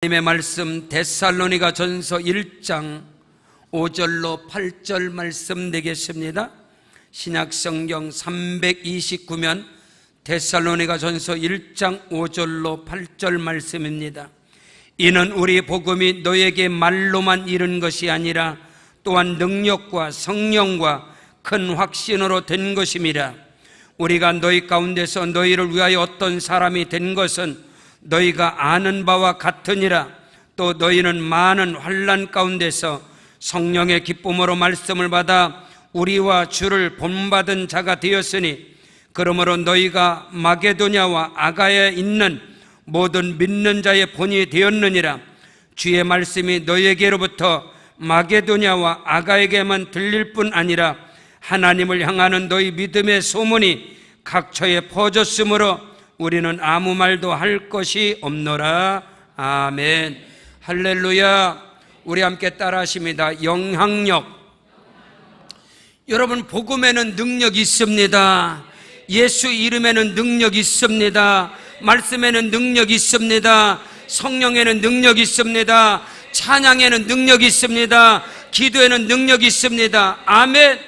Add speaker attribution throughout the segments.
Speaker 1: 하나님의 말씀 데살로니가 전서 1장 5절로 8절 말씀 되겠습니다. 신약성경 329면 데살로니가 전서 1장 5절로 8절 말씀입니다. 이는 우리 복음이 너에게 말로만 이른 것이 아니라 또한 능력과 성령과 큰 확신으로 된 것임이라. 우리가 너희 가운데서 너희를 위하여 어떤 사람이 된 것은 너희가 아는 바와 같으니라. 또 너희는 많은 환난 가운데서 성령의 기쁨으로 말씀을 받아 우리와 주를 본받은 자가 되었으니, 그러므로 너희가 마게도냐와 아가야에 있는 모든 믿는 자의 본이 되었느니라. 주의 말씀이 너희에게로부터 마게도냐와 아가에게만 들릴 뿐 아니라 하나님을 향하는 너희 믿음의 소문이 각처에 퍼졌으므로 우리는 아무 말도 할 것이 없노라. 아멘. 할렐루야. 우리 함께 따라 하십니다. 영향력. 여러분, 복음에는 능력이 있습니다. 예수 이름에는 능력이 있습니다. 말씀에는 능력이 있습니다. 성령에는 능력이 있습니다. 찬양에는 능력이 있습니다. 기도에는 능력이 있습니다. 아멘.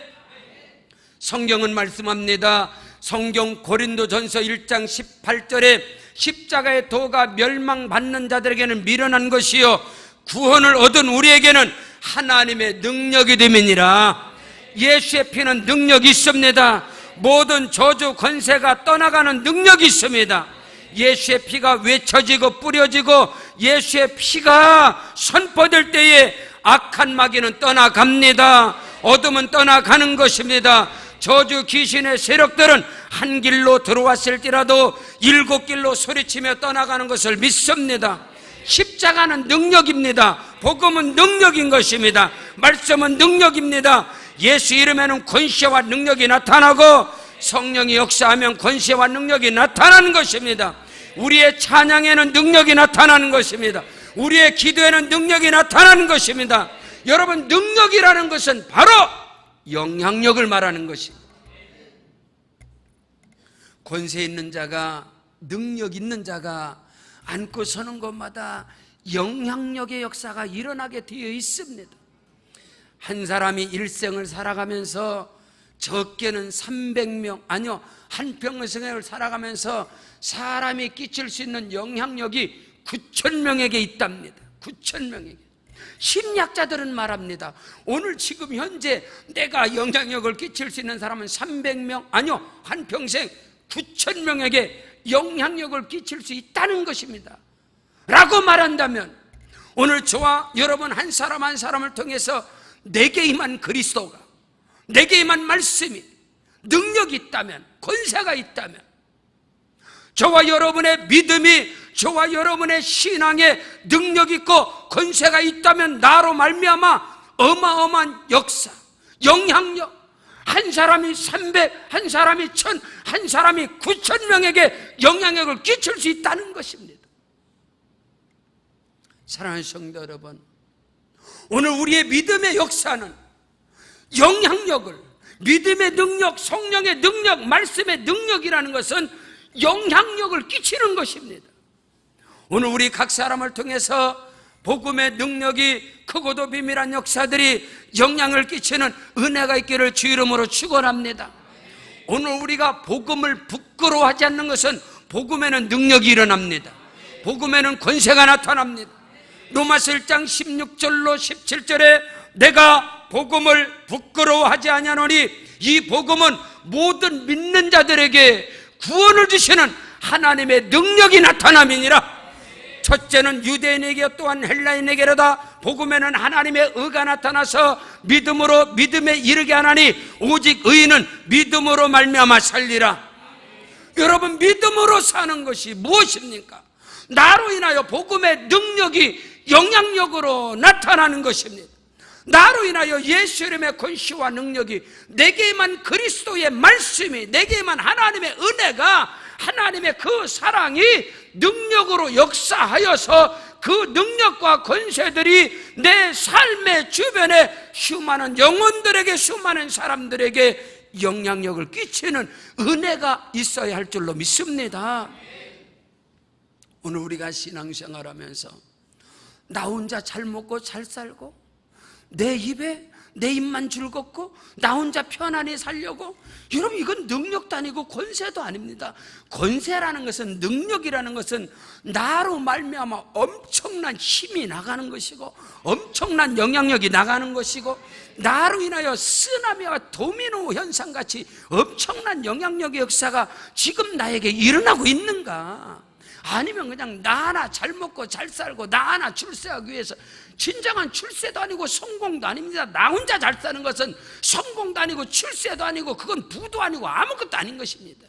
Speaker 1: 성경은 말씀합니다. 성경 고린도전서 1장 18절에 십자가의 도가 멸망받는 자들에게는 미련한 것이요 구원을 얻은 우리에게는 하나님의 능력이 됨이니라. 예수의 피는 능력이 있습니다. 모든 저주 권세가 떠나가는 능력이 있습니다. 예수의 피가 외쳐지고 뿌려지고 예수의 피가 선포될 때에 악한 마귀는 떠나갑니다. 어둠은 떠나가는 것입니다. 저주 귀신의 세력들은 한 길로 들어왔을지라도 7길로 소리치며 떠나가는 것을 믿습니다. 십자가는 능력입니다. 복음은 능력인 것입니다. 말씀은 능력입니다. 예수 이름에는 권세와 능력이 나타나고 성령이 역사하면 권세와 능력이 나타나는 것입니다. 우리의 찬양에는 능력이 나타나는 것입니다. 우리의 기도에는 능력이 나타나는 것입니다. 여러분, 능력이라는 것은 바로 영향력을 말하는 것입니다. 권세 있는 자가, 능력 있는 자가 앉고 서는 곳마다 영향력의 역사가 일어나게 되어 있습니다. 한 사람이 일생을 살아가면서 적게는 300명, 아니요, 한 평생을 살아가면서 사람이 끼칠 수 있는 영향력이 9,000명에게 있답니다. 9,000명에게. 심리학자들은 말합니다. 오늘 지금 현재 내가 영향력을 끼칠 수 있는 사람은 300명, 아니요, 한 평생 9,000명에게 영향력을 끼칠 수 있다는 것입니다. 라고 말한다면 오늘 저와 여러분 한 사람 한 사람을 통해서 내게 임한 그리스도가, 내게 임한 말씀이 능력이 있다면, 권세가 있다면, 저와 여러분의 믿음이, 저와 여러분의 신앙에 능력 있고 권세가 있다면 나로 말미암아 어마어마한 역사, 영향력, 한 사람이 300, 한 사람이 1000, 한 사람이 9,000명에게 영향력을 끼칠 수 있다는 것입니다. 사랑하는 성도 여러분, 오늘 우리의 믿음의 역사는 영향력을, 믿음의 능력, 성령의 능력, 말씀의 능력이라는 것은 영향력을 끼치는 것입니다. 오늘 우리 각 사람을 통해서 복음의 능력이 크고도 비밀한 역사들이 영향을 끼치는 은혜가 있기를 주 이름으로 축원합니다. 오늘 우리가 복음을 부끄러워하지 않는 것은 복음에는 능력이 일어납니다. 복음에는 권세가 나타납니다. 로마서 1장 16절로 17절에 내가 복음을 부끄러워하지 아니하노니 이 복음은 모든 믿는 자들에게 구원을 주시는 하나님의 능력이 나타남이니라. 첫째는 유대인에게 또한 헬라인에게로다. 복음에는 하나님의 의가 나타나서 믿음으로 믿음에 이르게 하나니 오직 의인은 믿음으로 말미암아 살리라. 여러분, 믿음으로 사는 것이 무엇입니까? 나로 인하여 복음의 능력이 영향력으로 나타나는 것입니다. 나로 인하여 예수 이름의 권세와 능력이, 내게만 그리스도의 말씀이, 내게만 하나님의 은혜가, 하나님의 그 사랑이 능력으로 역사하여서 그 능력과 권세들이 내 삶의 주변에 수많은 영혼들에게, 수많은 사람들에게 영향력을 끼치는 은혜가 있어야 할 줄로 믿습니다. 오늘 우리가 신앙생활하면서 나 혼자 잘 먹고 잘 살고 내 입만 즐겁고 나 혼자 편안히 살려고, 여러분 이건 능력도 아니고 권세도 아닙니다. 권세라는 것은, 능력이라는 것은 나로 말미암아 엄청난 힘이 나가는 것이고 엄청난 영향력이 나가는 것이고, 나로 인하여 쓰나미와 도미노 현상같이 엄청난 영향력의 역사가 지금 나에게 일어나고 있는가? 아니면 그냥 나 하나 잘 먹고 잘 살고 나 하나 출세하기 위해서, 진정한 출세도 아니고 성공도 아닙니다. 나 혼자 잘 사는 것은 성공도 아니고 출세도 아니고 그건 부도 아니고 아무것도 아닌 것입니다.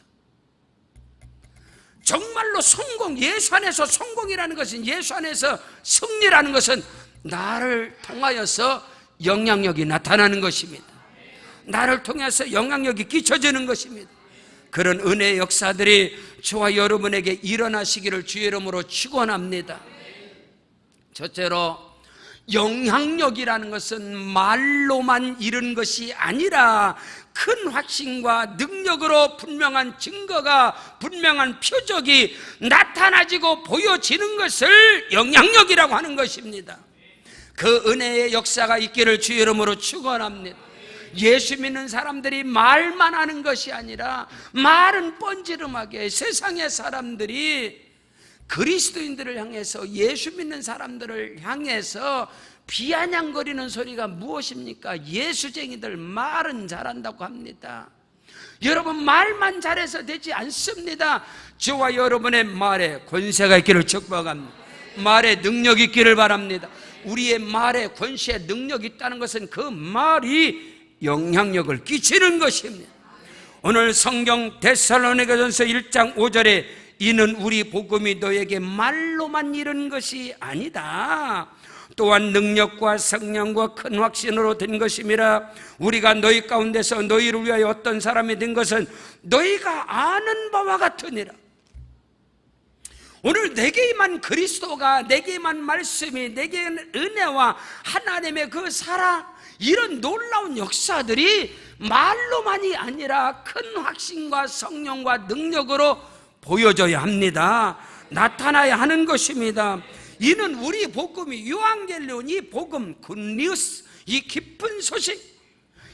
Speaker 1: 정말로 성공, 예수 안에서 성공이라는 것은, 예수 안에서 승리라는 것은 나를 통하여서 영향력이 나타나는 것입니다. 나를 통해서 영향력이 끼쳐지는 것입니다. 그런 은혜의 역사들이 저와 여러분에게 일어나시기를 주의 이름으로 축원합니다. 첫째로, 영향력이라는 것은 말로만 이룬 것이 아니라 큰 확신과 능력으로 분명한 증거가, 분명한 표적이 나타나지고 보여지는 것을 영향력이라고 하는 것입니다. 그 은혜의 역사가 있기를 주의 이름으로 축원합니다. 예수 믿는 사람들이 말만 하는 것이 아니라, 말은 뻔지름하게 세상의 사람들이 그리스도인들을 향해서, 예수 믿는 사람들을 향해서 비아냥거리는 소리가 무엇입니까? 예수쟁이들 말은 잘한다고 합니다. 여러분, 말만 잘해서 되지 않습니다. 저와 여러분의 말에 권세가 있기를 축복합니다. 말에 능력이 있기를 바랍니다. 우리의 말에 권세, 능력이 있다는 것은 그 말이 영향력을 끼치는 것입니다. 오늘 성경 데살로니가전서 1장 5절에 이는 우리 복음이 너에게 말로만 이룬 것이 아니다. 또한 능력과 성령과 큰 확신으로 된 것임이라. 우리가 너희 가운데서 너희를 위하여 어떤 사람이 된 것은 너희가 아는 바와 같으니라. 오늘 내게 임한 그리스도가, 내게 임한 말씀이, 내게 임한 은혜와 하나님의 그 사랑, 이런 놀라운 역사들이 말로만이 아니라 큰 확신과 성령과 능력으로 보여져야 합니다. 나타나야 하는 것입니다. 이는 우리 복음이, 유앙겔리온, 이 복음, 굿뉴스, 이 기쁜 소식,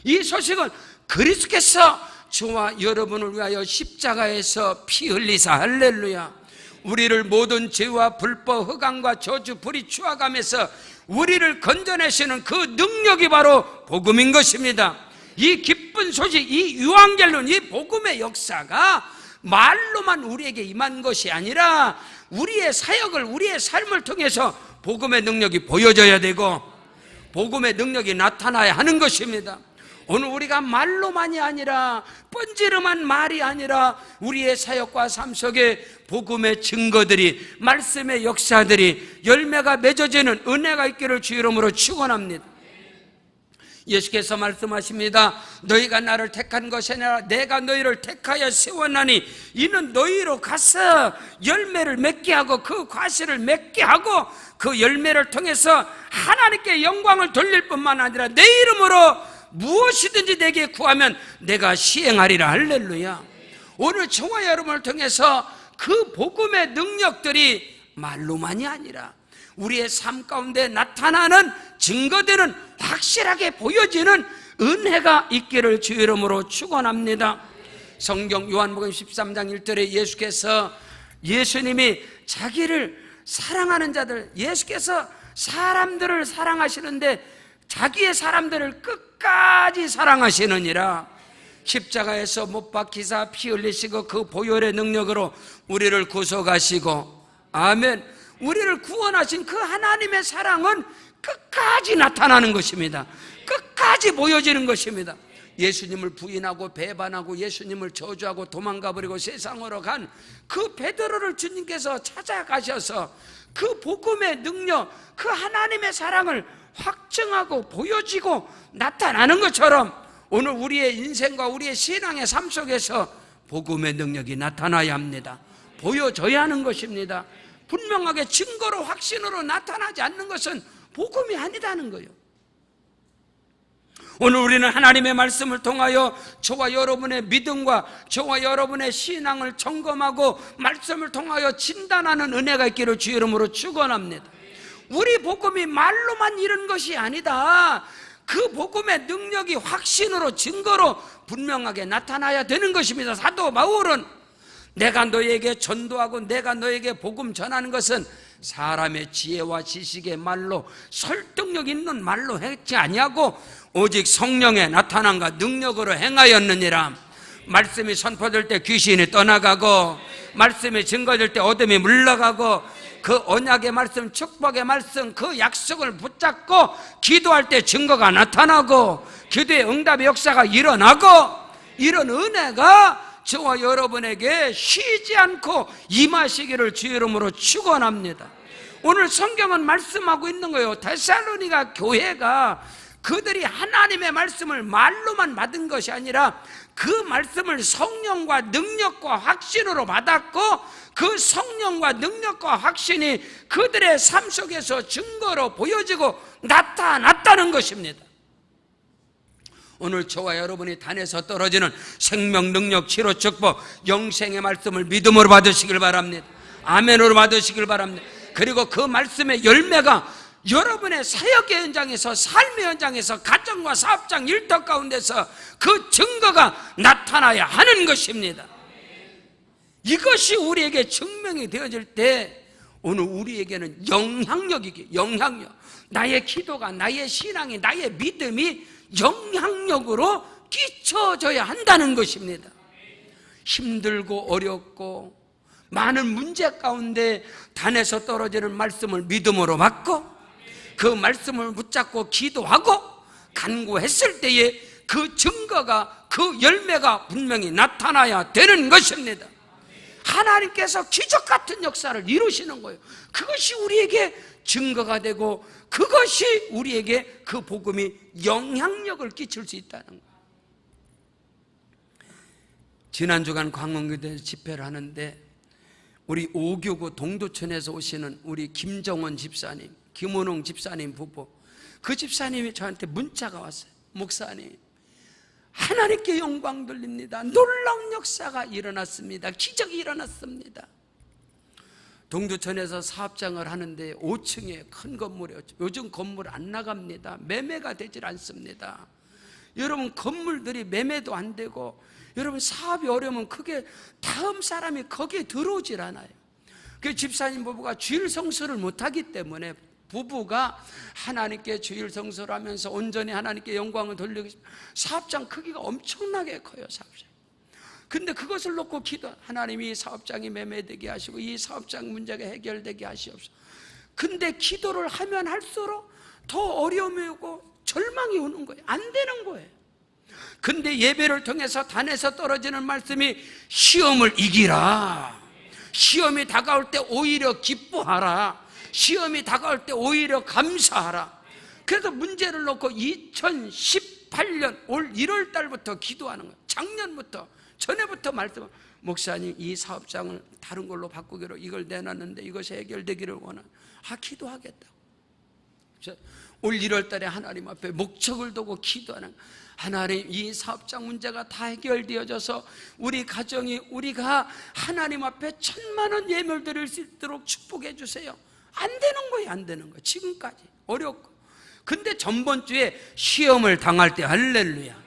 Speaker 1: 이 소식은 그리스도께서 저와 여러분을 위하여 십자가에서 피 흘리사, 할렐루야, 우리를 모든 죄와 불법, 흑암과 저주, 불의, 추악함에서 우리를 건져내시는 그 능력이 바로 복음인 것입니다. 이 기쁜 소식, 이 유앙겔리온, 이 복음의 역사가 말로만 우리에게 임한 것이 아니라 우리의 사역을, 우리의 삶을 통해서 복음의 능력이 보여져야 되고 복음의 능력이 나타나야 하는 것입니다. 오늘 우리가 말로만이 아니라, 뻔지름한 말이 아니라 우리의 사역과 삶 속에 복음의 증거들이, 말씀의 역사들이, 열매가 맺어지는 은혜가 있기를 주 이름으로 축원합니다. 예수께서 말씀하십니다. 너희가 나를 택한 것이 아니라 내가 너희를 택하여 세웠나니 이는 너희로 가서 열매를 맺게 하고 그 과실을 맺게 하고 그 열매를 통해서 하나님께 영광을 돌릴 뿐만 아니라 내 이름으로 무엇이든지 내게 구하면 내가 시행하리라. 할렐루야. 오늘 저와 여러분을 통해서 그 복음의 능력들이 말로만이 아니라 우리의 삶 가운데 나타나는 증거들은 확실하게 보여지는 은혜가 있기를 주 이름으로 축원합니다. 성경 요한복음 13장 1절에 예수께서, 예수님이 자기를 사랑하는 자들, 예수께서 사람들을 사랑하시는데 자기의 사람들을 끝까지 사랑하시느니라. 십자가에서 못 박히사 피 흘리시고 그 보혈의 능력으로 우리를 구속하시고, 아멘, 우리를 구원하신 그 하나님의 사랑은 끝까지 나타나는 것입니다. 끝까지 보여지는 것입니다. 예수님을 부인하고 배반하고 예수님을 저주하고 도망가 버리고 세상으로 간 그 베드로를 주님께서 찾아가셔서 그 복음의 능력, 그 하나님의 사랑을 확증하고 보여지고 나타나는 것처럼 오늘 우리의 인생과 우리의 신앙의 삶 속에서 복음의 능력이 나타나야 합니다. 보여져야 하는 것입니다. 분명하게 증거로, 확신으로 나타나지 않는 것은 복음이 아니다는 거예요. 오늘 우리는 하나님의 말씀을 통하여 저와 여러분의 믿음과 저와 여러분의 신앙을 점검하고 말씀을 통하여 진단하는 은혜가 있기를 주 이름으로 축원합니다. 우리 복음이 말로만 이런 것이 아니다. 그 복음의 능력이 확신으로 증거로 분명하게 나타나야 되는 것입니다. 사도 바울은 내가 너에게 전도하고 내가 너에게 복음 전하는 것은 사람의 지혜와 지식의 말로 설득력 있는 말로 했지 아니하고 오직 성령의 나타남과 능력으로 행하였느니라. 말씀이 선포될 때 귀신이 떠나가고 말씀이 증거될 때 어둠이 물러가고 그 언약의 말씀, 축복의 말씀, 그 약속을 붙잡고 기도할 때 증거가 나타나고 기도의 응답의 역사가 일어나고 이런 은혜가 저와 여러분에게 쉬지 않고 임하시기를 주의 이름으로 축원합니다. 오늘 성경은 말씀하고 있는 거예요. 데살로니가 교회가 그들이 하나님의 말씀을 말로만 받은 것이 아니라 그 말씀을 성령과 능력과 확신으로 받았고 그 성령과 능력과 확신이 그들의 삶 속에서 증거로 보여지고 나타났다는 것입니다. 오늘 저와 여러분이 단에서 떨어지는 생명, 능력, 치료, 축복, 영생의 말씀을 믿음으로 받으시길 바랍니다. 아멘으로 받으시길 바랍니다. 그리고 그 말씀의 열매가 여러분의 사역의 현장에서, 삶의 현장에서, 가정과 사업장, 일터 가운데서 그 증거가 나타나야 하는 것입니다. 이것이 우리에게 증명이 되어질 때 오늘 우리에게는 영향력, 나의 기도가, 나의 신앙이, 나의 믿음이 영향력으로 끼쳐져야 한다는 것입니다. 힘들고 어렵고 많은 문제 가운데 단에서 떨어지는 말씀을 믿음으로 받고 그 말씀을 붙잡고 기도하고 간구했을 때에 그 증거가, 그 열매가 분명히 나타나야 되는 것입니다. 하나님께서 기적 같은 역사를 이루시는 거예요. 그것이 우리에게 증거가 되고 그것이 우리에게 그 복음이 영향력을 끼칠 수 있다는 거예요. 지난 주간 광원교대에서 집회를 하는데 우리 오교구 동두천에서 오시는 우리 김정원 집사님, 김원웅 집사님 부부, 그 집사님이 저한테 문자가 왔어요. 목사님, 하나님께 영광 돌립니다. 놀라운 역사가 일어났습니다. 기적이 일어났습니다. 동두천에서 사업장을 하는데 5층에 큰 건물이에요. 요즘 건물 안 나갑니다. 매매가 되질 않습니다. 여러분, 건물들이 매매도 안 되고 여러분, 사업이 어려우면 그게 다음 사람이 거기에 들어오질 않아요. 그 집사님 부부가 주일 성수를 못하기 때문에 부부가 하나님께 주일 성수를 하면서 온전히 하나님께 영광을 돌리고 싶어요. 사업장 크기가 엄청나게 커요. 사업장. 근데 그것을 놓고 기도, 하나님이 사업장이 매매되게 하시고 이 사업장 문제가 해결되게 하시옵소서. 근데 기도를 하면 할수록 더 어려움이 오고 절망이 오는 거예요. 안 되는 거예요. 근데 예배를 통해서 단에서 떨어지는 말씀이 시험을 이기라, 시험이 다가올 때 오히려 기뻐하라, 시험이 다가올 때 오히려 감사하라. 그래서 문제를 놓고 2018년 올 1월 달부터 기도하는 거예요. 작년부터, 전에부터 말씀, 목사님 이 사업장을 다른 걸로 바꾸기로 이걸 내놨는데 이것이 해결되기를 원하는, 기도하겠다고. 올 1월 달에 하나님 앞에 목적을 두고 기도하는, 하나님 이 사업장 문제가 다 해결되어져서 우리 가정이, 우리가 하나님 앞에 1,000만 원 예물 드릴 수 있도록 축복해 주세요. 안 되는 거예요. 안 되는 거예요. 지금까지 어렵고. 근데 전번 주에 시험을 당할 때, 할렐루야,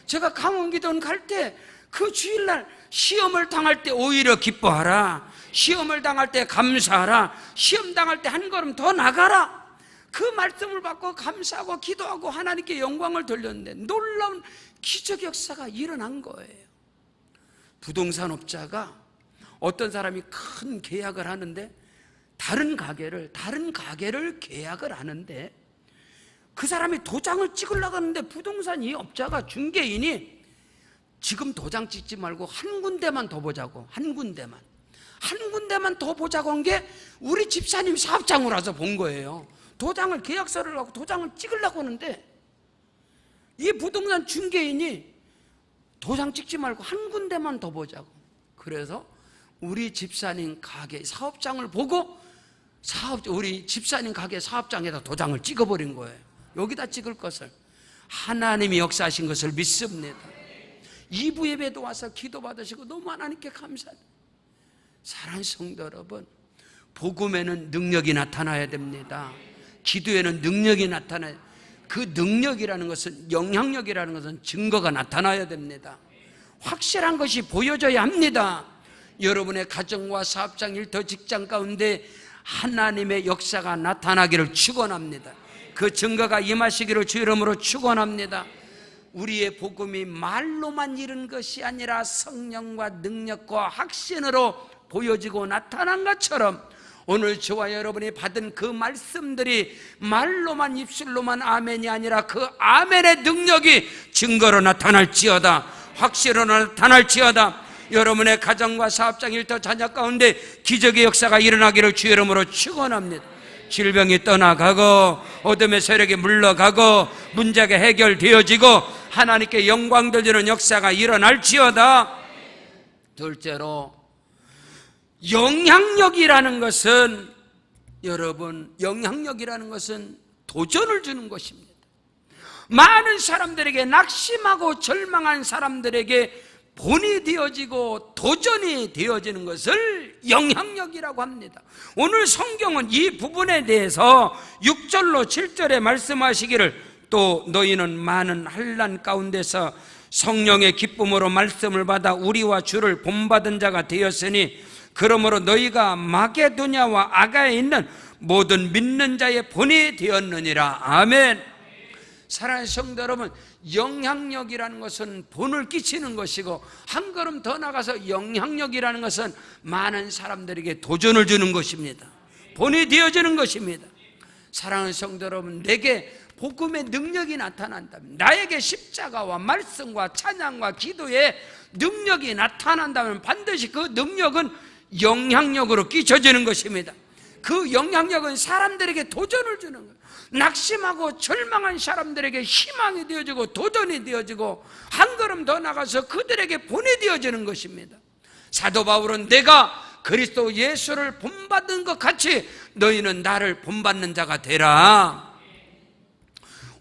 Speaker 1: 제가 강원기도원 갈 때 그 주일날 시험을 당할 때 오히려 기뻐하라, 시험을 당할 때 감사하라, 시험 당할 때 한 걸음 더 나가라, 그 말씀을 받고 감사하고 기도하고 하나님께 영광을 돌렸는데 놀라운 기적 역사가 일어난 거예요. 부동산업자가 어떤 사람이 큰 계약을 하는데 다른 가게를 계약을 하는데 그 사람이 도장을 찍으려고 하는데 부동산 이 업자가, 중개인이 지금 도장 찍지 말고 한 군데만 더 보자고, 한 군데만 더 보자고 한 게 우리 집사님 사업장으로 와서 본 거예요. 도장을, 계약서를 하고 도장을 찍으려고 하는데 이 부동산 중개인이 도장 찍지 말고 한 군데만 더 보자고. 그래서 우리 집사님 가게 사업장을 보고 우리 집사님 가게 사업장에다 도장을 찍어버린 거예요. 여기다 찍을 것을. 하나님이 역사하신 것을 믿습니다. 2부 예배도 와서 기도 받으시고 너무 하나님께 감사합니다. 사랑하는 성도 여러분, 복음에는 능력이 나타나야 됩니다. 기도에는 능력이 나타나요. 그 능력이라는 것은, 영향력이라는 것은 증거가 나타나야 됩니다. 확실한 것이 보여져야 합니다. 여러분의 가정과 사업장, 일터, 직장 가운데 하나님의 역사가 나타나기를 축원합니다. 그 증거가 임하시기를 주 이름으로 축원합니다. 우리의 복음이 말로만 이룬 것이 아니라 성령과 능력과 확신으로 보여지고 나타난 것처럼 오늘 저와 여러분이 받은 그 말씀들이 말로만, 입술로만 아멘이 아니라 그 아멘의 능력이 증거로 나타날지어다, 확실로 나타날지어다. 여러분의 가정과 사업장, 일터, 자녀 가운데 기적의 역사가 일어나기를 주 이름으로 축원합니다. 질병이 떠나가고 어둠의 세력이 물러가고 문제가 해결되어지고 하나님께 영광 돌리는 역사가 일어날지어다. 둘째로, 영향력이라는 것은, 여러분, 영향력이라는 것은 도전을 주는 것입니다. 많은 사람들에게, 낙심하고 절망한 사람들에게 본이 되어지고 도전이 되어지는 것을 영향력이라고 합니다. 오늘 성경은 이 부분에 대해서 6절로 7절에 말씀하시기를, 또 너희는 많은 환난 가운데서 성령의 기쁨으로 말씀을 받아 우리와 주를 본받은 자가 되었으니 그러므로 너희가 마게도냐와 아가에 있는 모든 믿는 자의 본이 되었느니라. 아멘. 사랑하는 성도 여러분, 영향력이라는 것은 본을 끼치는 것이고, 한 걸음 더 나가서 영향력이라는 것은 많은 사람들에게 도전을 주는 것입니다. 본이 되어지는 것입니다. 사랑하는 성도 여러분, 내게 복음의 능력이 나타난다면, 나에게 십자가와 말씀과 찬양과 기도의 능력이 나타난다면 반드시 그 능력은 영향력으로 끼쳐지는 것입니다. 그 영향력은 사람들에게 도전을 주는 거예요. 낙심하고 절망한 사람들에게 희망이 되어지고 도전이 되어지고 한 걸음 더 나가서 그들에게 본이 되어지는 것입니다. 사도 바울은 내가 그리스도 예수를 본받은 것 같이 너희는 나를 본받는 자가 되라.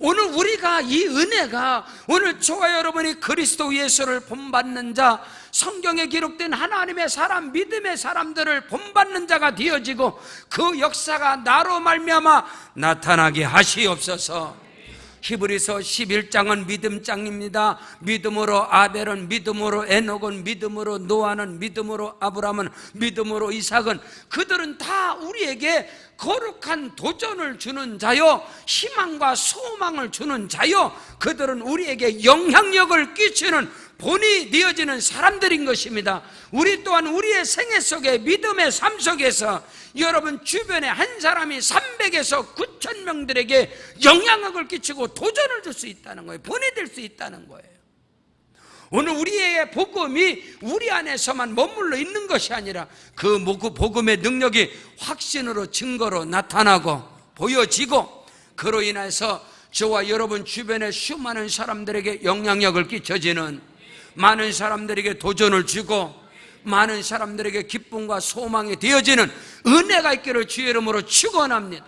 Speaker 1: 오늘 우리가 이 은혜가, 오늘 저와 여러분이 그리스도 예수를 본받는 자, 성경에 기록된 하나님의 사람, 믿음의 사람들을 본받는 자가 되어지고 그 역사가 나로 말미암아 나타나게 하시옵소서. 히브리서 11장은 믿음장입니다. 믿음으로 아벨은, 믿음으로 에녹은, 믿음으로 노아는, 믿음으로 아브라함은, 믿음으로 이삭은, 그들은 다 우리에게 거룩한 도전을 주는 자요, 희망과 소망을 주는 자요, 그들은 우리에게 영향력을 끼치는 본이 되어지는 사람들인 것입니다. 우리 또한 우리의 생애 속에, 믿음의 삶 속에서 여러분 주변에 한 사람이 300에서 9천 명들에게 영향력을 끼치고 도전을 줄 수 있다는 거예요. 본이 될 수 있다는 거예요. 오늘 우리의 복음이 우리 안에서만 머물러 있는 것이 아니라 그 복음의 능력이 확신으로, 증거로 나타나고 보여지고, 그로 인해서 저와 여러분 주변의 수많은 사람들에게 영향력을 끼쳐지는, 많은 사람들에게 도전을 주고 많은 사람들에게 기쁨과 소망이 되어지는 은혜가 있기를 주의 이름으로 축원합니다.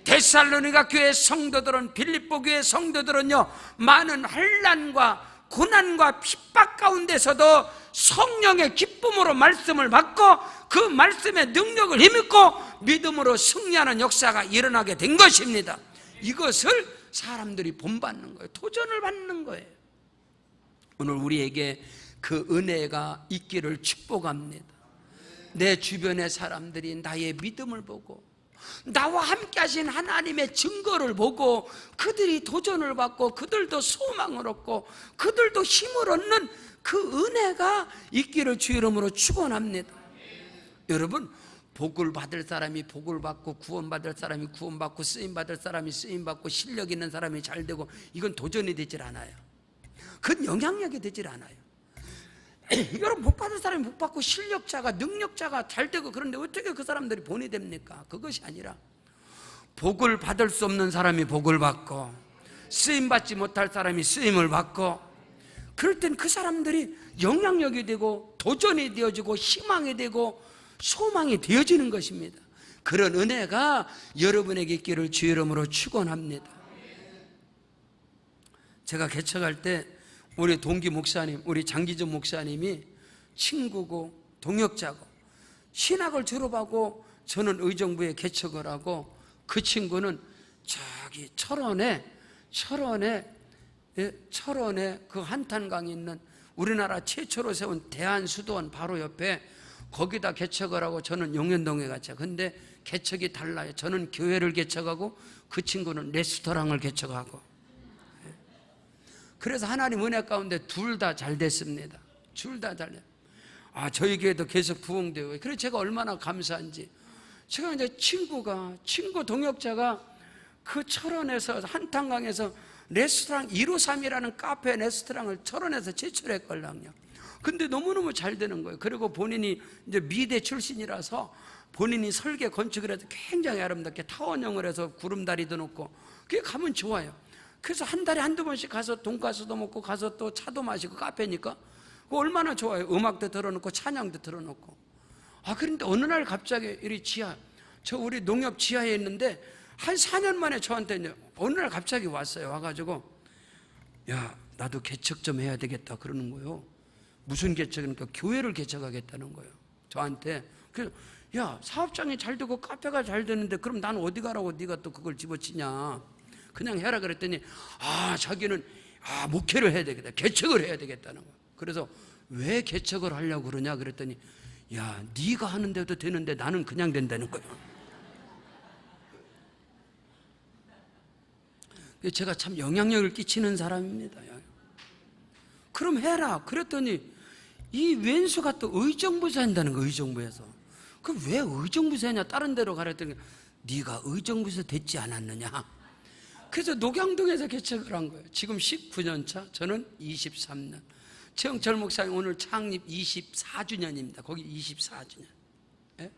Speaker 1: 데살로니가 교회 성도들은, 빌립보 교회 성도들은요, 많은 환난과 고난과 핍박 가운데서도 성령의 기쁨으로 말씀을 받고 그 말씀의 능력을 힘입고 믿음으로 승리하는 역사가 일어나게 된 것입니다. 이것을 사람들이 본받는 거예요. 도전을 받는 거예요. 오늘 우리에게 그 은혜가 있기를 축복합니다. 내 주변의 사람들이 나의 믿음을 보고 나와 함께 하신 하나님의 증거를 보고 그들이 도전을 받고 그들도 소망을 얻고 그들도 힘을 얻는 그 은혜가 있기를 주 이름으로 축원합니다. 여러분, 복을 받을 사람이 복을 받고 구원받을 사람이 구원받고 쓰임받을 사람이 쓰임받고 실력 있는 사람이 잘 되고, 이건 도전이 되질 않아요. 그건 영향력이 되질 않아요. 여러분, 복 받을 사람이 복 받고 실력자가, 능력자가 잘 되고, 그런데 어떻게 그 사람들이 본이 됩니까? 그것이 아니라 복을 받을 수 없는 사람이 복을 받고 쓰임받지 못할 사람이 쓰임을 받고, 그럴 땐 그 사람들이 영향력이 되고 도전이 되어지고 희망이 되고 소망이 되어지는 것입니다. 그런 은혜가 여러분에게 있기를 주 이름으로 축원합니다. 제가 개척할 때 우리 동기 목사님, 우리 장기준 목사님이 친구고 동역자고 신학을 졸업하고 저는 의정부에 개척을 하고 그 친구는 저기 철원에 그 한탄강이 있는 우리나라 최초로 세운 대한수도원 바로 옆에 거기다 개척을 하고 저는 용현동에 갔죠. 근데 개척이 달라요. 저는 교회를 개척하고 그 친구는 레스토랑을 개척하고. 그래서 하나님 은혜 가운데 둘 다 잘 됐습니다. 둘 다 잘 됐어요. 저희 교회도 계속 부흥되고. 그래서 제가 얼마나 감사한지. 제가 이제 친구 동역자가 그 철원에서 한탄강에서 레스토랑 153이라는 카페 레스토랑을 철원에서 제출했걸랑요. 근데 너무너무 잘 되는 거예요. 그리고 본인이 이제 미대 출신이라서 본인이 설계 건축을 해서 굉장히 아름답게 타원형을 해서 구름다리도 놓고 그게 가면 좋아요. 그래서 한 달에 한두 번씩 가서 돈가스도 먹고 가서 또 차도 마시고 카페니까 그거 얼마나 좋아요. 음악도 들어놓고 찬양도 들어놓고. 그런데 어느 날 갑자기 이 저 우리 농협 지하에 있는데 한 4년 만에 저한테 이제 어느 날 갑자기 왔어요. 와가지고 야, 나도 개척 좀 해야 되겠다 그러는 거예요. 무슨 개척이니까 교회를 개척하겠다는 거예요. 저한테. 그래서 야, 사업장이 잘 되고 카페가 잘 되는데 그럼 난 어디 가라고 네가 또 그걸 집어치냐. 그냥 해라 그랬더니 자기는 목회를 해야 되겠다. 개척을 해야 되겠다는 거예요. 그래서 왜 개척을 하려고 그러냐 그랬더니 야, 네가 하는데도 되는데 나는 그냥 된다는 거예요. 제가 참 영향력을 끼치는 사람입니다. 그럼 해라 그랬더니 이 왼수가 또 의정부에서 한다는 거예요. 의정부에서. 그럼 왜 의정부에서 하냐. 다른 데로 가랬더니 네가 의정부에서 됐지 않았느냐. 그래서 녹양동에서 개척을 한 거예요. 지금 19년 차, 저는 23년. 최영철 목사님 오늘 창립 24주년입니다. 거기 24주년. 예?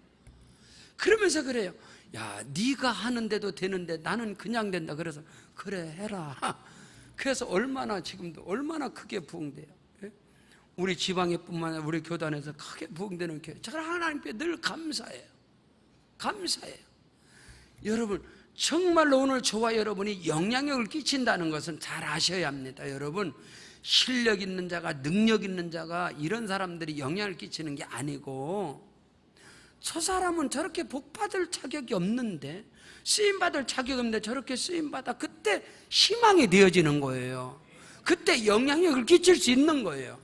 Speaker 1: 그러면서 그래요. 야, 네가 하는데도 되는데 나는 그냥 된다. 그래서 그래 해라. 그래서 지금도 얼마나 크게 부흥돼요. 예? 우리 지방에뿐만 아니라 우리 교단에서 크게 부흥되는 교회. 저는 하나님께 늘 감사해요. 여러분 정말로 오늘 저와 여러분이 영향력을 끼친다는 것은 잘 아셔야 합니다. 여러분 실력 있는 자가 능력 있는 자가 이런 사람들이 영향을 끼치는 게 아니고 저 사람은 저렇게 복받을 자격이 없는데 쓰임받을 자격이 없는데 저렇게 쓰임받아. 그때 희망이 되어지는 거예요. 그때 영향력을 끼칠 수 있는 거예요.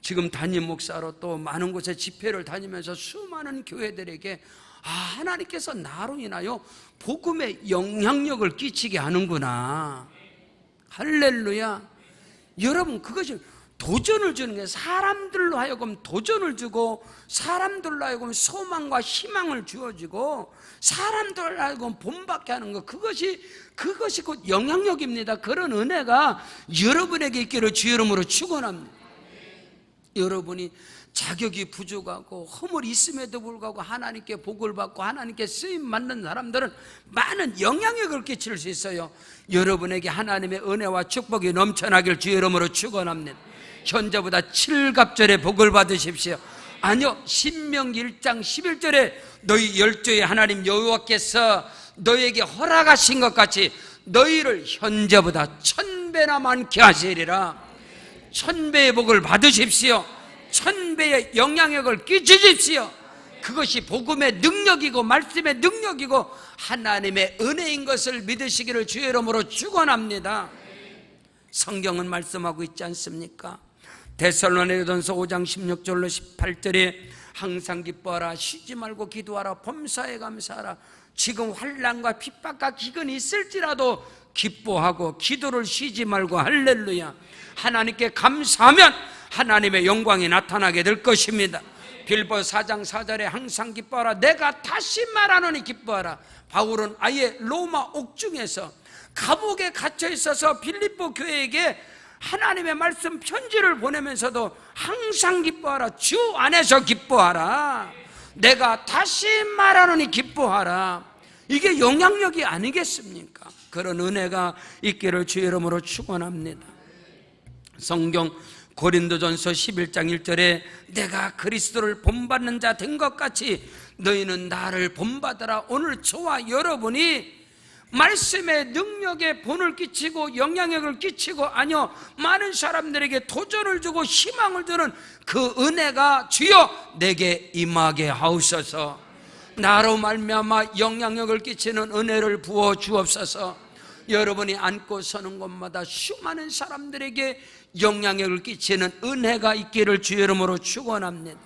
Speaker 1: 지금 담임 목사로 또 많은 곳에 집회를 다니면서 수많은 교회들에게 하나님께서 나로 인하여 복음의 영향력을 끼치게 하는구나. 할렐루야. 여러분 그것이 도전을 주는 거예요. 사람들로 하여금 도전을 주고 사람들로 하여금 소망과 희망을 주어주고 사람들로 하여금 본받게 하는 것, 그것이 곧 영향력입니다. 그런 은혜가 여러분에게 있기를 주 이름으로 축원합니다. 여러분이 자격이 부족하고 허물이 있음에도 불구하고 하나님께 복을 받고 하나님께 쓰임 받는 사람들은 많은 영향력을 끼칠 수 있어요. 여러분에게 하나님의 은혜와 축복이 넘쳐나길 주 이름으로 축원합니다. 현재보다 7갑절의 복을 받으십시오. 아니요, 신명기 1장 11절에 너희 열조의 하나님 여호와께서 너희에게 허락하신 것 같이 너희를 현재보다 1000배나 많게 하시리라. 1000배의 복을 받으십시오. 1000배의 영향력을 끼치십시오. 그것이 복음의 능력이고 말씀의 능력이고 하나님의 은혜인 것을 믿으시기를 주의 이름으로 축원합니다. 성경은 말씀하고 있지 않습니까? 데살로니가전서 5장 16절로 18절에 항상 기뻐하라, 쉬지 말고 기도하라, 범사에 감사하라. 지금 환난과 핍박과 기근이 있을지라도 기뻐하고 기도를 쉬지 말고. 할렐루야. 하나님께 감사하면 하나님의 영광이 나타나게 될 것입니다. 빌보 4장 4절에 항상 기뻐하라, 내가 다시 말하노니 기뻐하라. 바울은 아예 로마 옥중에서 감옥에 갇혀 있어서 빌립보 교회에게 하나님의 말씀 편지를 보내면서도 항상 기뻐하라, 주 안에서 기뻐하라, 내가 다시 말하노니 기뻐하라. 이게 영향력이 아니겠습니까? 그런 은혜가 있기를 주의 이름으로 축원합니다. 성경 고린도전서 11장 1절에 내가 그리스도를 본받는 자 된 것 같이 너희는 나를 본받으라. 오늘 저와 여러분이 말씀의 능력에 본을 끼치고 영향력을 끼치고, 아니요, 많은 사람들에게 도전을 주고 희망을 주는 그 은혜가 주여 내게 임하게 하옵소서. 나로 말미암아 영향력을 끼치는 은혜를 부어 주옵소서. 여러분이 앉고 서는 곳마다 수많은 사람들에게 영향력을 끼치는 은혜가 있기를 주의 이름으로 축원합니다.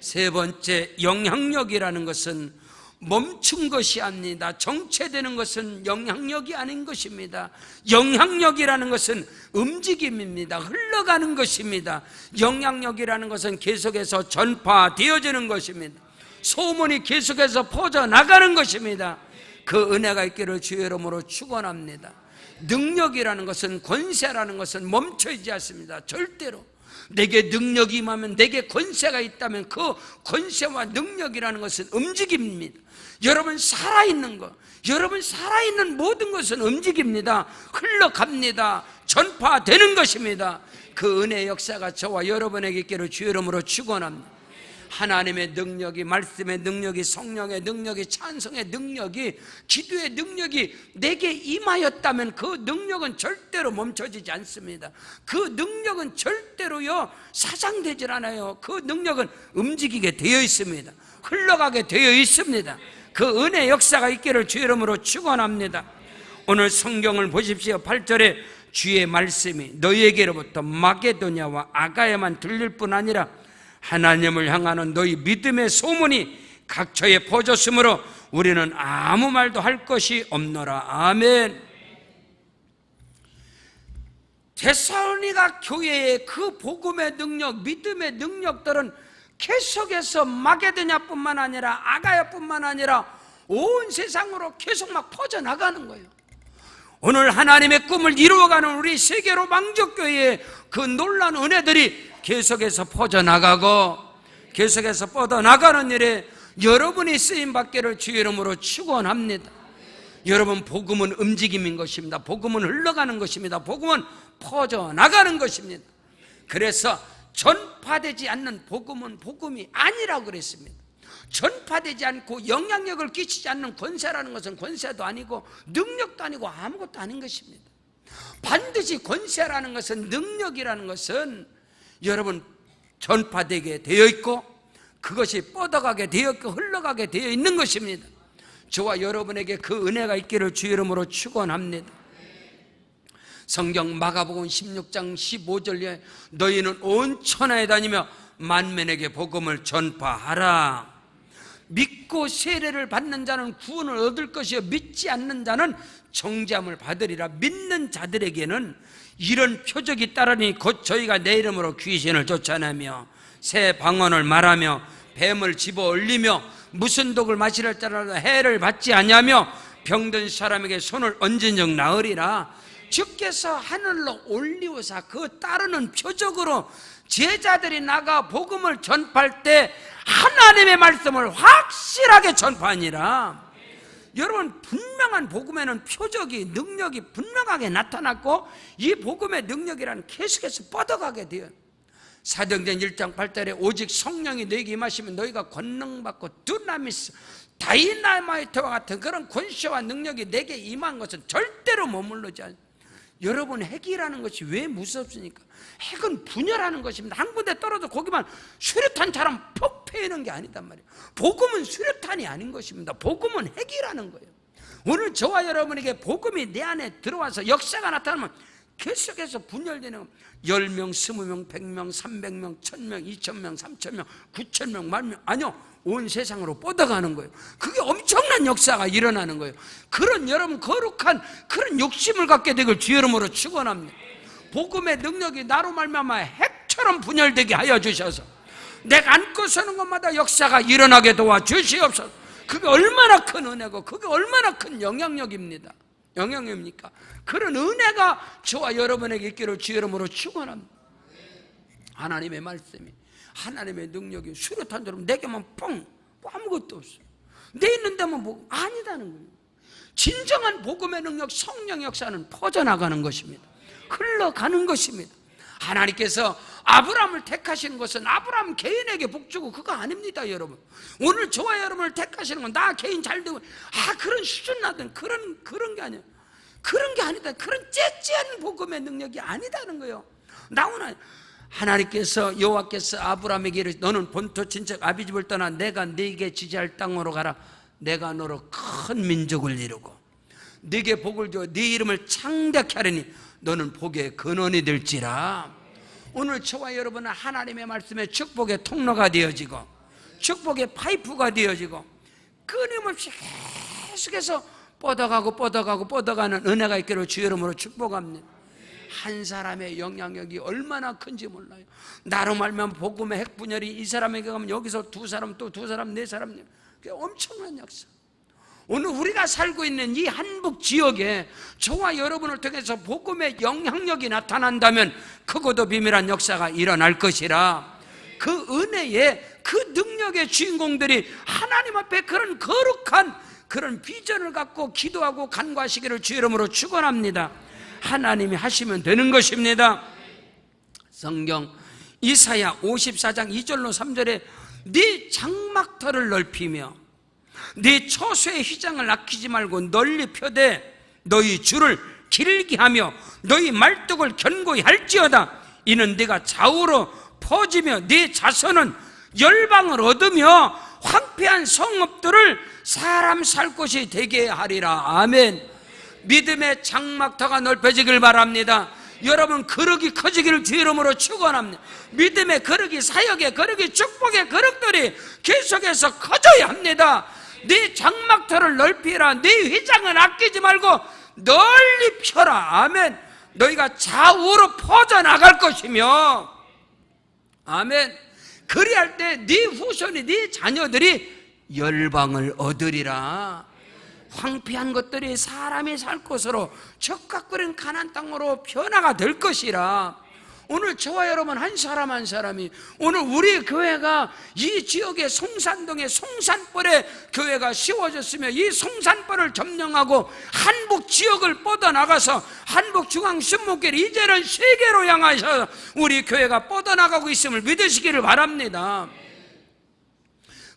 Speaker 1: 세 번째, 영향력이라는 것은 멈춘 것이 아닙니다. 정체되는 것은 영향력이 아닌 것입니다. 영향력이라는 것은 움직임입니다. 흘러가는 것입니다. 영향력이라는 것은 계속해서 전파되어지는 것입니다. 소문이 계속해서 퍼져나가는 것입니다. 그 은혜가 있기를 주의 이름으로 축원합니다. 능력이라는 것은, 권세라는 것은 멈춰있지 않습니다. 절대로. 내게 능력이 임하면, 내게 권세가 있다면 그 권세와 능력이라는 것은 움직입니다. 여러분 살아있는 것, 여러분 살아있는 모든 것은 움직입니다. 흘러갑니다. 전파되는 것입니다. 그 은혜의 역사가 저와 여러분에게 있기를 주의 이름으로 축원합니다. 하나님의 능력이, 말씀의 능력이, 성령의 능력이, 찬송의 능력이, 기도의 능력이 내게 임하였다면 그 능력은 절대로 멈춰지지 않습니다. 그 능력은 절대로요 사장되질 않아요. 그 능력은 움직이게 되어 있습니다. 흘러가게 되어 있습니다. 그 은혜의 역사가 있기를 주의 이름으로 축원합니다. 오늘 성경을 보십시오. 8절에 주의 말씀이 너희에게로부터 마게도냐와 아가야만 들릴 뿐 아니라 하나님을 향하는 너희 믿음의 소문이 각처에 퍼졌으므로 우리는 아무 말도 할 것이 없노라. 아멘. 데살로니가 교회의 그 복음의 능력, 믿음의 능력들은 계속해서 마게도냐뿐만 아니라 아가야뿐만 아니라 온 세상으로 계속 막 퍼져나가는 거예요. 오늘 하나님의 꿈을 이루어가는 우리 세계로 망족교회의 그 놀라운 은혜들이 계속해서 퍼져나가고 계속해서 뻗어나가는 일에 여러분이 쓰임받기를 주의 이름으로 축원합니다. 여러분, 복음은 움직임인 것입니다. 복음은 흘러가는 것입니다. 복음은 퍼져나가는 것입니다. 그래서 전파되지 않는 복음은 복음이 아니라고 그랬습니다. 전파되지 않고 영향력을 끼치지 않는 권세라는 것은 권세도 아니고 능력도 아니고 아무것도 아닌 것입니다. 반드시 권세라는 것은, 능력이라는 것은 여러분 전파되게 되어 있고 그것이 뻗어가게 되어 있고 흘러가게 되어 있는 것입니다. 저와 여러분에게 그 은혜가 있기를 주의 이름으로 축원합니다. 성경 마가복음 16장 15절에 너희는 온 천하에 다니며 만민에게 복음을 전파하라. 믿고 세례를 받는 자는 구원을 얻을 것이요 믿지 않는 자는 정죄함을 받으리라. 믿는 자들에게는 이런 표적이 따르니 곧 저희가 내 이름으로 귀신을 쫓아내며 새 방언을 말하며 뱀을 집어 올리며 무슨 독을 마시려 따라도 해를 받지 아니하며 병든 사람에게 손을 얹은 적 나으리라. 주께서 하늘로 올리우사 그 따르는 표적으로 제자들이 나가 복음을 전파할 때 하나님의 말씀을 확실하게 전파하니라. 여러분, 분명한 복음에는 표적이, 능력이 분명하게 나타났고 이 복음의 능력이란 계속해서 뻗어가게 돼요. 사도행전 1장 8절에 오직 성령이 너희에게 임하시면 너희가 권능받고 두나미스, 다이나마이트와 같은 그런 권세와 능력이 내게 임한 것은 절대로 머무르지 않아요. 여러분, 핵이라는 것이 왜 무섭습니까? 핵은 분열하는 것입니다. 한 군데 떨어져 거기만 수류탄처럼 폭패이는 게 아니단 말이에요. 복음은 수류탄이 아닌 것입니다. 복음은 핵이라는 거예요. 오늘 저와 여러분에게 복음이 내 안에 들어와서 역사가 나타나면 계속해서 분열되는 10명, 20명, 100명, 300명, 1000명, 2000명, 3000명, 9000명, 10,000명, 아니요, 온 세상으로 뻗어가는 거예요. 그게 엄청난 역사가 일어나는 거예요. 그런 여러분 거룩한 그런 욕심을 갖게 되길 주의 이름으로 축원합니다. 복음의 능력이 나로 말미암아 핵처럼 분열되게 하여 주셔서 내가 앉고 서는 곳마다 역사가 일어나게 도와주시옵소서. 그게 얼마나 큰 은혜고 그게 얼마나 큰 영향력입니다. 영향력입니까? 그런 은혜가 저와 여러분에게 있기를 주의 이름으로 축원합니다. 하나님의 말씀이, 하나님의 능력이 수류탄처럼 내게만 뻥, 아무것도 없어. 내 있는 데만 보고 아니다는 거예요. 진정한 복음의 능력, 성령의 역사는 퍼져나가는 것입니다. 흘러가는 것입니다. 하나님께서 아브라함을 택하시는 것은 아브라함 개인에게 복주고 그거 아닙니다, 여러분. 오늘 저와 여러분을 택하시는 건 나 개인 잘 되고 그런 수준 나든 그런 게 아니에요. 그런 게 아니다. 그런 째째한 복음의 능력이 아니다는 거예요. 나오나 하나님께서 여호와께서 아브라함에게 이르시되 너는 본토 친척 아비 집을 떠나 내가 네게 지지할 땅으로 가라. 내가 너로 큰 민족을 이루고 네게 복을 주어 네 이름을 창대케 하리니 너는 복의 근원이 될지라. 오늘 저와 여러분은 하나님의 말씀에 축복의 통로가 되어지고 축복의 파이프가 되어지고 끊임없이 계속해서 뻗어가는 은혜가 있기를 주 이름으로 축복합니다. 한 사람의 영향력이 얼마나 큰지 몰라요. 나로 말면 복음의 핵분열이 이 사람에게 가면 여기서 두 사람, 또 두 사람, 네 사람, 그게 엄청난 역사. 오늘 우리가 살고 있는 이 한북 지역에 저와 여러분을 통해서 복음의 영향력이 나타난다면 크고도 비밀한 역사가 일어날 것이라. 그 은혜의 그 능력의 주인공들이 하나님 앞에 그런 거룩한 그런 비전을 갖고 기도하고 간구하시기를 주 이름으로 축원합니다. 하나님이 하시면 되는 것입니다. 성경 이사야 54장 2절로 3절에 네 장막터를 넓히며 네 처소의 휘장을 아끼지 말고 널리 펴되 너희 줄을 길게 하며 너희 말뚝을 견고히 할지어다. 이는 네가 좌우로 퍼지며 네 자손은 열방을 얻으며 황폐한 성읍들을 사람 살 곳이 되게 하리라. 아멘. 믿음의 장막터가 넓혀지길 바랍니다. 여러분 그릇이 커지기를 주 이름으로 축원합니다. 믿음의 그릇이, 사역의 그릇이, 축복의 그릇들이 계속해서 커져야 합니다. 네 장막터를 넓히라. 네 휘장을 아끼지 말고 널리 펴라. 아멘. 너희가 좌우로 퍼져나갈 것이며, 아멘. 그리할 때 네 후손이, 네 자녀들이 열방을 얻으리라. 황폐한 것들이 사람이 살 곳으로 적각거린 가나안 땅으로 변화가 될 것이라. 오늘 저와 여러분 한 사람 한 사람이, 오늘 우리 교회가 이 지역의 송산동의 송산벌에 교회가 씌워졌으며 이 송산벌을 점령하고 한북 지역을 뻗어나가서 한북중앙신문길 이제는 세계로 향하셔서 우리 교회가 뻗어나가고 있음을 믿으시기를 바랍니다.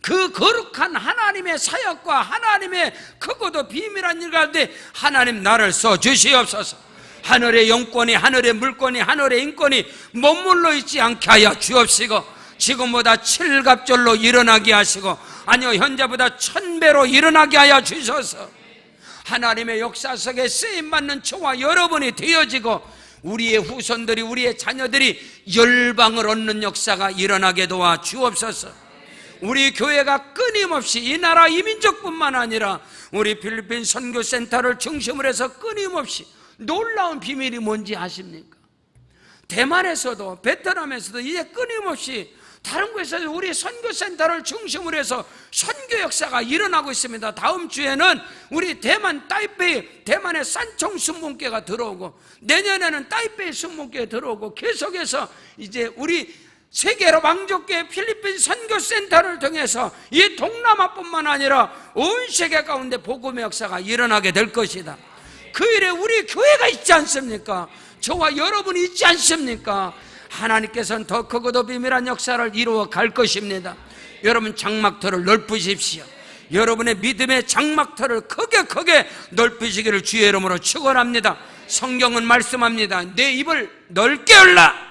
Speaker 1: 그 거룩한 하나님의 사역과 하나님의 크고도 비밀한 일 가운데 하나님 나를 써주시옵소서. 하늘의 영권이, 하늘의 물권이, 하늘의 인권이 머물러 있지 않게 하여 주옵시고, 지금보다 7갑절로 일어나게 하시고, 아니요 현재보다 1000배로 일어나게 하여 주셔서 하나님의 역사 속에 쓰임받는 저와 여러분이 되어지고 우리의 후손들이, 우리의 자녀들이 열방을 얻는 역사가 일어나게 도와 주옵소서. 우리 교회가 끊임없이 이 나라 이 민족뿐만 아니라 우리 필리핀 선교센터를 중심으로 해서 끊임없이 놀라운 비밀이 뭔지 아십니까? 대만에서도 베트남에서도 이제 끊임없이 다른 곳에서 우리 선교센터를 중심으로 해서 선교 역사가 일어나고 있습니다. 다음 주에는 우리 대만 타이페이, 대만의 산총 순문교가 들어오고 내년에는 타이페이 순문교에 들어오고 계속해서 이제 우리 세계로 왕족교회 필리핀 선교센터를 통해서 이 동남아뿐만 아니라 온 세계 가운데 복음의 역사가 일어나게 될 것이다. 그 일에 우리 교회가 있지 않습니까? 저와 여러분이 있지 않습니까? 하나님께서는 더 크고도 비밀한 역사를 이루어 갈 것입니다. 여러분 장막터를 넓히십시오. 여러분의 믿음의 장막터를 크게 넓히시기를 주의 이름으로 축원합니다. 성경은 말씀합니다. 내 입을 넓게 열라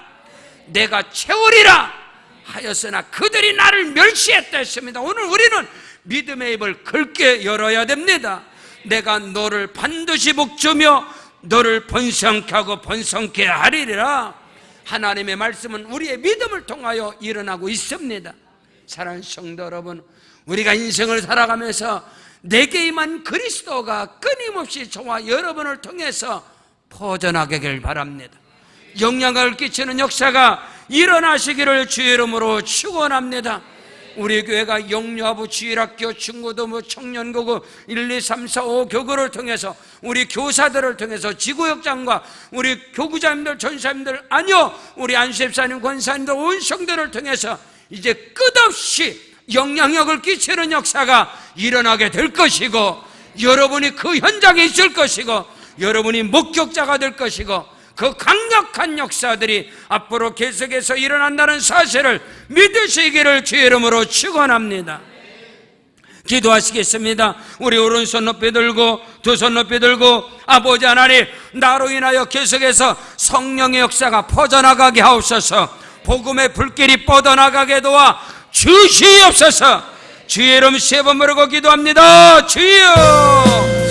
Speaker 1: 내가 채우리라 하였으나 그들이 나를 멸시했다 했습니다. 오늘 우리는 믿음의 입을 굵게 열어야 됩니다. 내가 너를 반드시 복주며 너를 번성케 하고 번성케 하리라. 하나님의 말씀은 우리의 믿음을 통하여 일어나고 있습니다. 사랑하는 성도 여러분, 우리가 인생을 살아가면서 내게 임한 그리스도가 끊임없이 저와 여러분을 통해서 퍼져나가길 바랍니다. 영향을 끼치는 역사가 일어나시기를 주의 이름으로 축원합니다. 우리 교회가 영유아부 주일학교, 중고등부, 청년고구 1, 2, 3, 4, 5 교구를 통해서 우리 교사들을 통해서 지구역장과 우리 교구자님들, 전사님들, 아니요 우리 안수집사님, 권사님들, 온 성도를 통해서 이제 끝없이 영향력을 끼치는 역사가 일어나게 될 것이고, 여러분이 그 현장에 있을 것이고, 여러분이 목격자가 될 것이고, 그 강력한 역사들이 앞으로 계속해서 일어난다는 사실을 믿으시기를 주의 이름으로 축원합니다. 기도하시겠습니다. 우리 오른손 높이 들고 두 손 높이 들고, 아버지 하나님, 나로 인하여 계속해서 성령의 역사가 퍼져나가게 하옵소서. 복음의 불길이 뻗어나가게 도와 주시옵소서. 주의 이름 세 번 부르고 기도합니다. 주여.